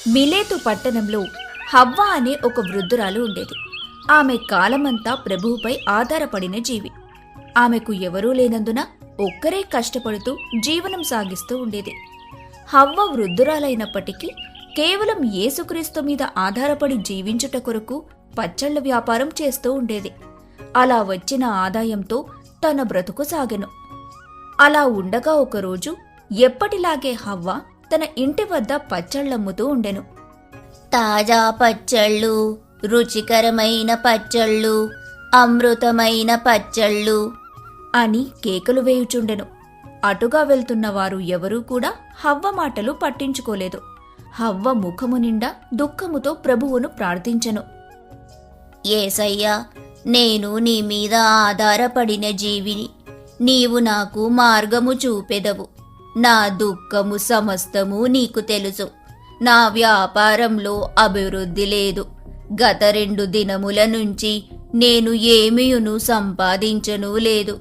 మిలేతు పట్టణంలో హవ్వ అనే ఒక వృద్ధురాలు ఉండేది. ఆమె కాలమంతా ప్రభువుపై ఆధారపడిన జీవి. ఆమెకు ఎవరూ లేనందున ఒక్కరే కష్టపడుతూ జీవనం సాగిస్తూ ఉండేది. హవ్వ వృద్ధురాలైనప్పటికీ కేవలం యేసుక్రీస్తు మీద ఆధారపడి జీవించుట కొరకు పచ్చళ్ల వ్యాపారం చేస్తూ ఉండేది. అలా వచ్చిన ఆదాయంతో తన బ్రతుకు సాగెను. అలా ఉండగా ఒకరోజు ఎప్పటిలాగే హవ్వ తన ఇంటి వద్ద పచ్చళ్ళమ్ముతూ ఉండెను. తాజా పచ్చళ్ళు, రుచికరమైన పచ్చళ్ళు, అమృతమైన పచ్చళ్ళు అని కేకలు వేయుచుండెను. అటుగా వెళ్తున్న వారు ఎవరూ కూడా హవ్వ మాటలు పట్టించుకోలేదు. హవ్వ ముఖము నిండా దుఃఖముతో ప్రభువును ప్రార్థించెను. యేసయ్యా, నేను నీ మీద ఆధారపడిన జీవిని. నీవు నాకు మార్గము చూపెదవు. నా దుఃఖము సమస్తము నీకు తెలుసు. నా వ్యాపారంలో అభివృద్ధి లేదు. గత 2 దినముల నుంచి నేను ఏమీయును సంపాదించను లేదు.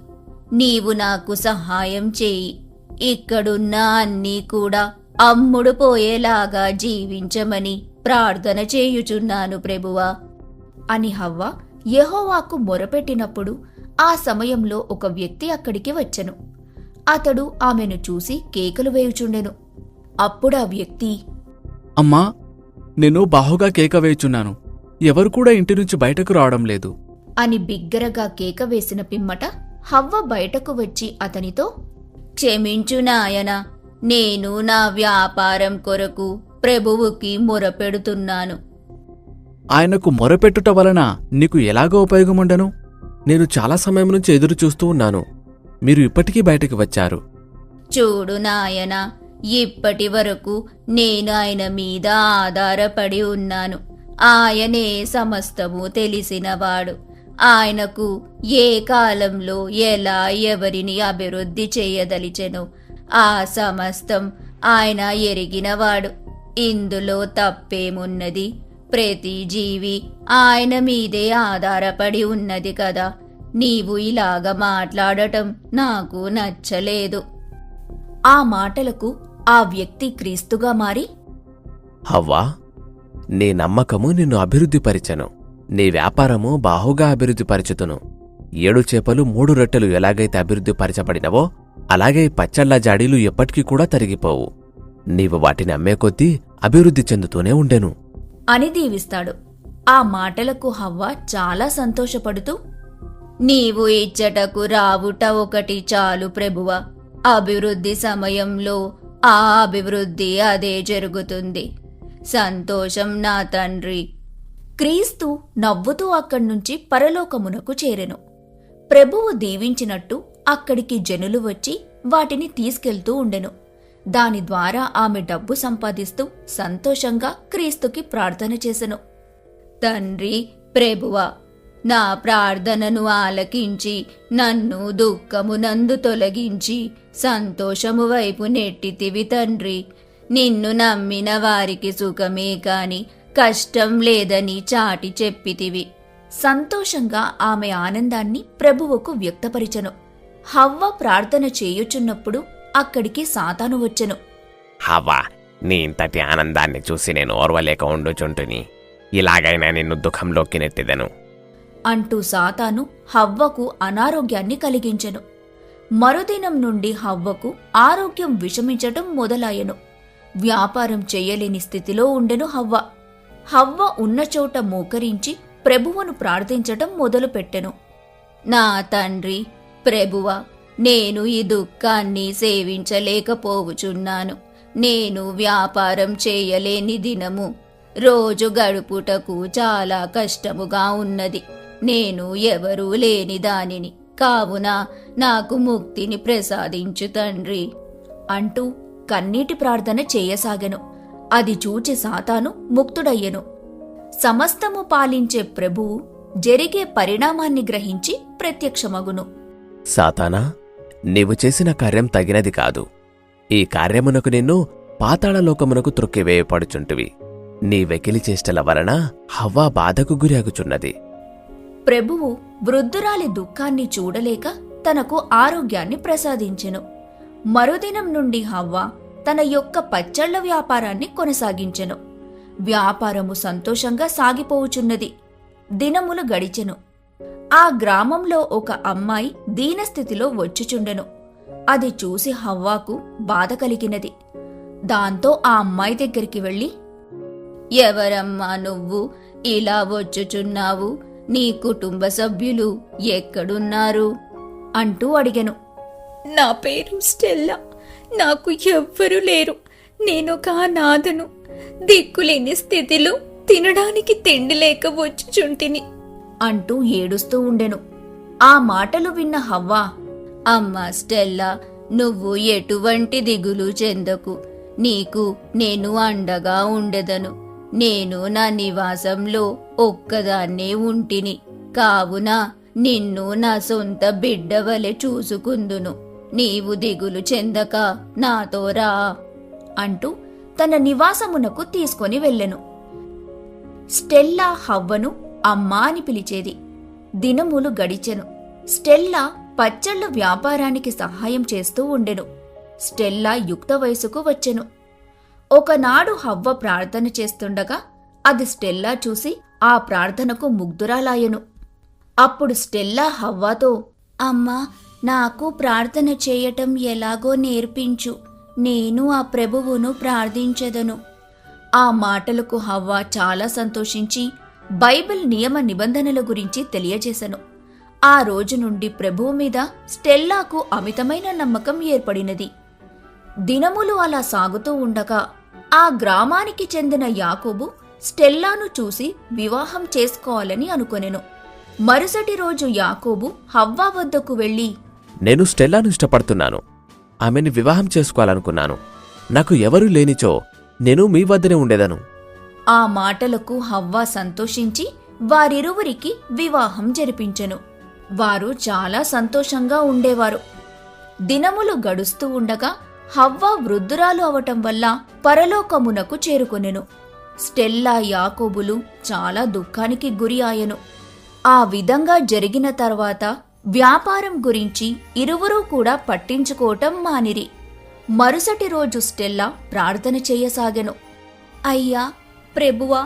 నీవు నాకు సహాయం చేయి. ఇక్కడున్న అన్నీ కూడా అమ్ముడు పోయేలాగా జీవించమని ప్రార్థన చేయుచున్నాను ప్రభువా అని హవ్వ యెహోవాకు మొరపెట్టినప్పుడు ఆ సమయంలో ఒక వ్యక్తి అక్కడికి వచ్చెను. అతడు ఆమెను చూసి కేకలు వేయుచుండెను. అప్పుడా వ్యక్తి, అమ్మా, నేను బాహుగా కేక వేయుచున్నాను. ఎవరు కూడా ఇంటి నుంచి బయటకు రావడం లేదు అని బిగ్గరగా కేక వేసిన పిమ్మట హవ్వ బయటకు వచ్చి అతనితో, క్షమించు నాయనా, నేను నా వ్యాపారం కొరకు ప్రభువుకి మొరపెడుతున్నాను. ఆయనకు మొరపెట్టుట వలన నీకు ఎలాగో ఉపయోగముండను? నేను చాలా సమయం నుంచి ఎదురు చూస్తూ ఉన్నాను. మీరు ఇప్పటికీ బయటకు వచ్చారు. చూడు నాయనా, ఇప్పటి వరకు నేను ఆయన మీద ఆధారపడి ఉన్నాను. ఆయనే సమస్తము తెలిసినవాడు. ఆయనకు ఏ కాలంలో ఎలా ఎవరిని అభివృద్ధి చేయదలిచెను ఆ సమస్తం ఆయన ఎరిగినవాడు. ఇందులో తప్పేమున్నది? ప్రతి జీవి ఆయన మీదే ఆధారపడి ఉన్నది కదా. నీవు ఇలాగ మాట్లాడటం నాకు నచ్చలేదు. ఆ మాటలకు ఆ వ్యక్తి క్రీస్తుగా మారి, హవ్వా, నీ నమ్మకము నిన్ను అభివృద్ధిపరిచెను. నీ వ్యాపారము బాహుగా అభివృద్ధిపరచుతును. 7 చేపలు 3 రొట్టెలు ఎలాగైతే అభివృద్ధిపరచబడినవో అలాగే పచ్చళ్ళ జాడీలు ఎప్పటికీ కూడా తరిగిపోవు. నీవు వాటిని అమ్మే కొద్దీ అభివృద్ధి చెందుతూనే ఉండెను అని దీవిస్తాడు. ఆ మాటలకు హవ్వ చాలా సంతోషపడుతూ, నీవు ఇచ్చటకు రావుట ఒకటి చాలు ప్రభువా. అభివృద్ధి సమయంలో ఆ అభివృద్ధి అదే జరుగుతుంది. సంతోషం నా తండ్రి. క్రీస్తు నవ్వుతూ అక్కడ్నుంచి పరలోకమునకు చేరెను. ప్రభువు దీవించినట్టు అక్కడికి జనులు వచ్చి వాటిని తీసుకెళ్తూ ఉండెను. దాని ద్వారా ఆమె డబ్బు సంపాదిస్తూ సంతోషంగా క్రీస్తుకి ప్రార్థన చేసెను. తండ్రి, ప్రభువా, నా ప్రార్థనను ఆలకించి నన్ను దుఃఖమునందు తొలగించి సంతోషము వైపు నెట్టితివి తండ్రి. నిన్ను నమ్మిన వారికి సుఖమే కాని కష్టం లేదని చాటి చెప్పితివి. సంతోషంగా ఆమె ఆనందాన్ని ప్రభువుకు వ్యక్తపరిచెను. హవ్వ ప్రార్థన చేయుచున్నప్పుడు అక్కడికి సాతాను వచ్చెను. హవ్వా, నీ ఇంతటి ఆనందాన్ని చూసి నేను ఓర్వలేక ఉండుచుంటుని. ఇలాగైనా నిన్ను దుఃఖంలోకి నెట్టిదను అంటూ సాతాను హవ్వకు అనారోగ్యాన్ని కలిగించెను. మరుదినం నుండి హవ్వకు ఆరోగ్యం విషమించటం మొదలాయెను. వ్యాపారం చెయ్యలేని స్థితిలో ఉండెను హవ్వ. హవ్వ ఉన్న చోట మోకరించి ప్రభువును ప్రార్థించటం మొదలుపెట్టెను. నా తండ్రి, ప్రభువా, నేను ఈ దుఃఖాన్ని సేవించలేకపోవుచున్నాను. నేను వ్యాపారం చేయలేని దినము. రోజు గడుపుటకు చాలా కష్టముగా ఉన్నది. నేను ఎవరూ లేని దానిని. కావున నాకు ముక్తిని ప్రసాదించు తండ్రి అంటూ కన్నీటి ప్రార్థన చేయసాగెను. అది చూచి సాతాను ముక్తుడయ్యెను. సమస్తము పాలించే ప్రభువు జరిగే పరిణామాన్ని గ్రహించి ప్రత్యక్షమగును. సాతానా, నీవు చేసిన కార్యం తగినది కాదు. ఈ కార్యమునకు నిన్ను పాతాళలోకమునకు త్రొక్కివేయపడుచుంటివి. నీ వెకిలి చేష్టల వలన హవ్వ బాధకు గురగుచున్నది. ప్రభువు వృద్ధురాలి దుఃఖాన్ని చూడలేక తనకు ఆరోగ్యాన్ని ప్రసాదించెను. మరుదినం నుండి హవ్వ తన యొక్క పచ్చళ్ల వ్యాపారాన్ని కొనసాగించెను. వ్యాపారము సంతోషంగా సాగిపోవుచున్నది. దినములు గడిచెను. ఆ గ్రామంలో ఒక అమ్మాయి దీనస్థితిలో వచ్చుచుండెను. అది చూసి హవ్వాకు బాధ కలిగినది. దాంతో ఆ అమ్మాయి దగ్గరికి వెళ్ళి, ఎవరమ్మా నువ్వు ఇలా వచ్చుచున్నావు? నీ కుటుంబ సభ్యులు ఎక్కడున్నారు అంటూ అడిగెను. నా పేరు స్టెల్లా. నాకు ఎవ్వరూ లేరు. నేనొక అనాథను. దిక్కులేని స్థితిలో తినడానికి తిండి లేక వచ్చుచుంటిని అంటూ ఏడుస్తూ ఉండెను. ఆ మాటలు విన్న హవ్వా, అమ్మా స్టెల్లా, నువ్వు ఎటువంటి దిగులు చెందకు. నీకు నేను అండగా ఉండెదను. నేను నా నివాసంలో ఒక్కదాన్నే ఉంటిని. కావున నిన్ను నా సొంత బిడ్డవలె చూసుకుందును. నీవు దిగులు చెందక నాతో రా అంటూ తన నివాసమునకు తీసుకొని వెళ్ళెను. స్టెల్లా హవ్వను అమ్మా అని పిలిచేది. దినములు గడిచెను. స్టెల్లా పచ్చళ్ళ వ్యాపారానికి సహాయం చేస్తూ ఉండెను. స్టెల్లా యుక్త వయసుకు వచ్చెను. ఒకనాడు హవ్వ ప్రార్థన చేస్తుండగా అది స్టెల్లా చూసి ఆ ప్రార్థనకు ముగ్ధురాలాయెను. అప్పుడు స్టెల్లా హవ్వాతో, అమ్మా, నాకు ప్రార్థన చేయటం ఎలాగో నేర్పించు. నేను ఆ ప్రభువును ప్రార్థించెదను. ఆ మాటలకు హవ్వ చాలా సంతోషించి బైబిల్ నియమ నిబంధనల గురించి తెలియజేశను. ఆ రోజు నుండి ప్రభువు మీద స్టెల్లాకు అమితమైన నమ్మకం ఏర్పడినది. దినములు అలా సాగుతూ ఉండగా ఆ గ్రామానికి చెందిన యాకోబు స్టెల్లాను చూసి వివాహం చేసుకోవాలని అనుకొనెను. మరుసటి రోజు యాకోబు హవ్వ వద్దకు వెళ్లి, నేను స్టెల్లాను ఇష్టపడుతున్నాను. ఆమెని వివాహం చేసుకోవాలనుకున్నాను. నాకు ఎవరూ లేనిచో నేను మీ వద్దనే ఉండేదను. ఆ మాటలకు హవ్వ సంతోషించి వారిరువురికి వివాహం జరిపించెను. వారు చాలా సంతోషంగా ఉండేవారు. దినములు గడుస్తూ ఉండగా హవ్వ వృద్ధురాలు అవటం వల్ల పరలోకమునకు చేరుకొనెను. స్టెల్లా యాకోబులు చాలా దుఃఖానికి గురి ఆయను. ఆ విధంగా జరిగిన తర్వాత వ్యాపారం గురించి ఇరువురూ కూడా పట్టించుకోవటం మానిరి. మరుసటి రోజు స్టెల్లా ప్రార్థన చెయ్యసాగెను. అయ్యా ప్రభువా,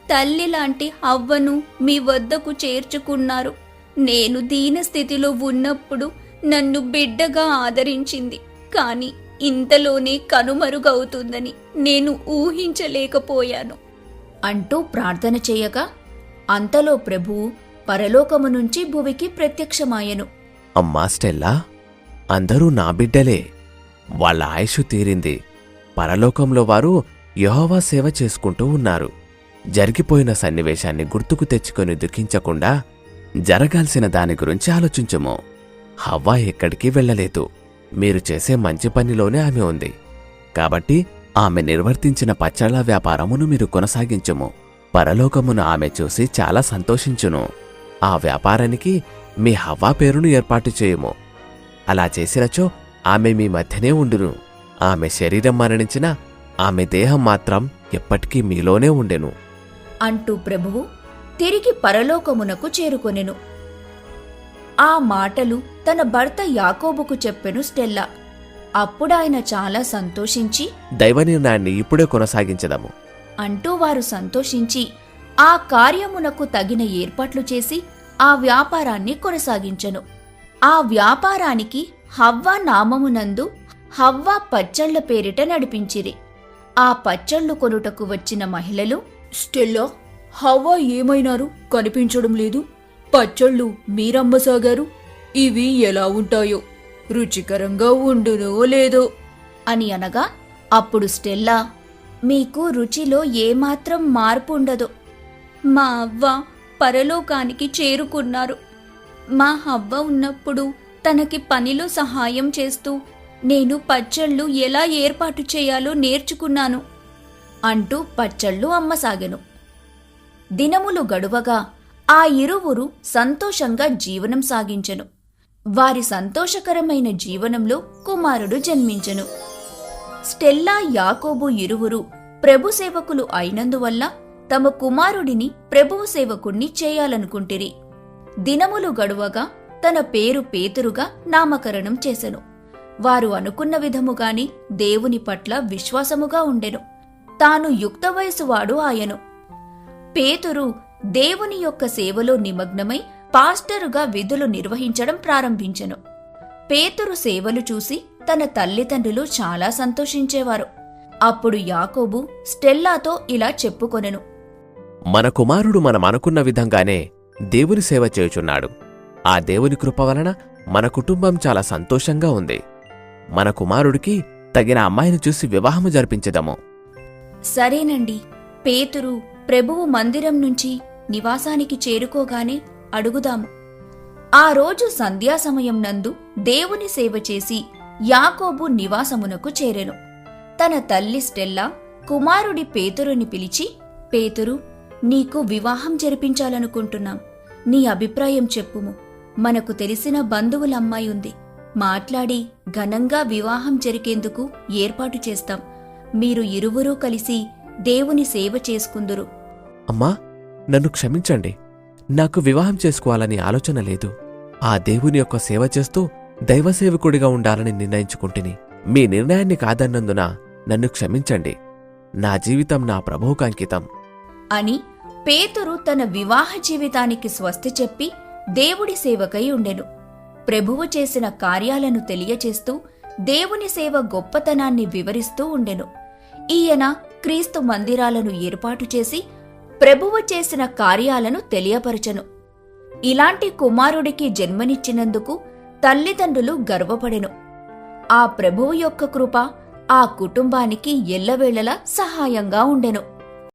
తల్లి లాంటి హవ్వను మీ వద్దకు చేర్చుకున్నారు. నేను దీనస్థితిలో ఉన్నప్పుడు నన్ను బిడ్డగా ఆదరించింది. కాని ఇంతలోనే కనుమరుగవుతుందని నేను ఊహించలేకపోయాను అంటూ ప్రార్థన చెయ్యగా అంతలో ప్రభువు పరలోకము నుంచి భువికి ప్రత్యక్షమాయెను. అమ్మా స్టెల్లా, అందరూ నా బిడ్డలే. వాళ్ళ ఆయుషు తీరింది. పరలోకంలో వారు యెహోవా సేవ చేసుకుంటూ ఉన్నారు. జరిగిపోయిన సన్నివేశాన్ని గుర్తుకు తెచ్చుకొని దుఃఖించకుండా జరగాల్సిన దాని గురించి ఆలోచించము. హవ్వ ఎక్కడికి వెళ్ళలేదు. మీరు చేసే మంచి పనిలోనే ఆమె ఉంది. కాబట్టి ఆమె నిర్వర్తించిన పచ్చళ్ళ వ్యాపారమును మీరు కొనసాగించుము. పరలోకమును ఆమె చూసి చాలా సంతోషించును. ఆ వ్యాపారానికి మీ హవ్వ పేరును ఏర్పాటు చేయుము. అలా చేసినచో ఆమె మీ మధ్యనే ఉండును. ఆమె శరీరం మరణించినా ఆమె దేహం మాత్రం ఎప్పటికీ మీలోనే ఉండెను అంటూ ప్రభువు తిరిగి పరలోకమునకు చేరుకొనెను. ఆ మాటలు తన భర్త యాకోబుకు చెప్పెను స్టెల్లా. అప్పుడాయన చాలా సంతోషించి, దైవ నిర్ణయాన్ని ఇప్పుడే కొనసాగించదము అంటూ వారు సంతోషించి ఆ కార్యమునకు తగిన ఏర్పాట్లు చేసి ఆ వ్యాపారాన్ని కొనసాగించెను. ఆ వ్యాపారానికి హవ్వ నామమునందు హవ్వ పచ్చళ్ల పేరిట నడిపించిరి. ఆ పచ్చళ్ళు కొనుటకు వచ్చిన మహిళలు, స్టెల్లా, హవ్వ ఏమైనారు? కనిపించడం లేదు. పచ్చళ్ళు మీరమ్మసాగారు. ఇవి ఎలా ఉంటాయో, రుచికరంగా ఉండునో లేదో అని అనగా అప్పుడు స్టెల్లా, మీకు రుచిలో ఏమాత్రం మార్పు ఉండదు. మా అవ్వ పరలోకానికి చేరుకున్నారు. మా హవ్వ ఉన్నప్పుడు తనకి పనిలో సహాయం చేస్తూ నేను పచ్చళ్ళు ఎలా ఏర్పాటు చేయాలో నేర్చుకున్నాను అంటూ పచ్చళ్ళు అమ్మసాగెను. దినములు గడువగా ఆ ఇరువురు సంతోషంగా జీవనం సాగించెను. వారి సంతోషకరమైన జీవనంలో కుమారుడు జన్మించెను. స్టెల్లా యాకోబు ఇరువురు ప్రభు సేవకులు అయినందువల్ల తమ కుమారుడిని ప్రభువు సేవకుణ్ణి చేయాలనుకుంటిరి. దినములు గడువగా తన పేరు పేతురుగా నామకరణం చేసెను. వారు అనుకున్న విధముగాని దేవుని పట్ల విశ్వాసముగా ఉండెను. తాను యుక్త వయసువాడు ఆయను. పేతురు దేవుని యొక్క సేవలో నిమగ్నమై పాస్టరుగా విధులు నిర్వహించడం ప్రారంభించెను. పేతురు సేవలు చూసి తన తల్లిదండ్రులు చాలా సంతోషించేవారు. అప్పుడు యాకోబు స్టెల్లాతో ఇలా చెప్పుకొనెను. మన కుమారుడు మనమనుకున్న విధంగానే దేవుని సేవ చేయుచున్నాడు. ఆ దేవుని కృప వలన మన కుటుంబం చాలా సంతోషంగా ఉంది. మన కుమారుడికి తగిన అమ్మాయిని చూసి వివాహము జరిపించెదము. సరేనండి. పేతురు ప్రభువు మందిరం నుంచి నివాసానికి చేరుకోగానే అడుగుదాము. ఆ రోజు సంధ్యాసమయం నందు దేవుని సేవ చేసి యాకోబు నివాసమునకు చేరెను. తన తల్లి స్టెల్లా కుమారుడి పేతురుని పిలిచి, పేతురు, నీకు వివాహం జరిపించాలనుకుంటున్నాం. నీ అభిప్రాయం చెప్పుము. మనకు తెలిసిన బంధువులమ్మాయి ఉంది. మాట్లాడి ఘనంగా వివాహం జరిగేందుకు ఏర్పాటు చేస్తాం. మీరు ఇరువురూ కలిసి దేవుని సేవ చేసుకుందురు. అమ్మా, నన్ను క్షమించండి. నాకు వివాహం చేసుకోవాలని ఆలోచన లేదు. ఆ దేవుని యొక్క సేవ చేస్తూ దైవసేవకుడిగా ఉండాలని నిర్ణయించుకుంటుని. మీ నిర్ణయాన్ని కాదన్నందున నన్ను క్షమించండి. నా జీవితం నా ప్రభువుకంకితం అని పేతురు తన వివాహ జీవితానికి స్వస్తి చెప్పి దేవుడి సేవకై ఉండెను. ప్రభువు చేసిన కార్యాలను తెలియచేస్తూ దేవుని సేవ గొప్పతనాన్ని వివరిస్తూ ఉండెను. ఈయన క్రీస్తు మందిరాలను ఏర్పాటు చేసి ప్రభువు చేసిన కార్యాలను తెలియపరచెను. ఇలాంటి కుమారుడికి జన్మనిచ్చినందుకు తల్లిదండ్రులు గర్వపడెను. ఆ ప్రభువు యొక్క కృప ఆ కుటుంబానికి ఎల్లవేళలా సహాయంగా ఉండెను.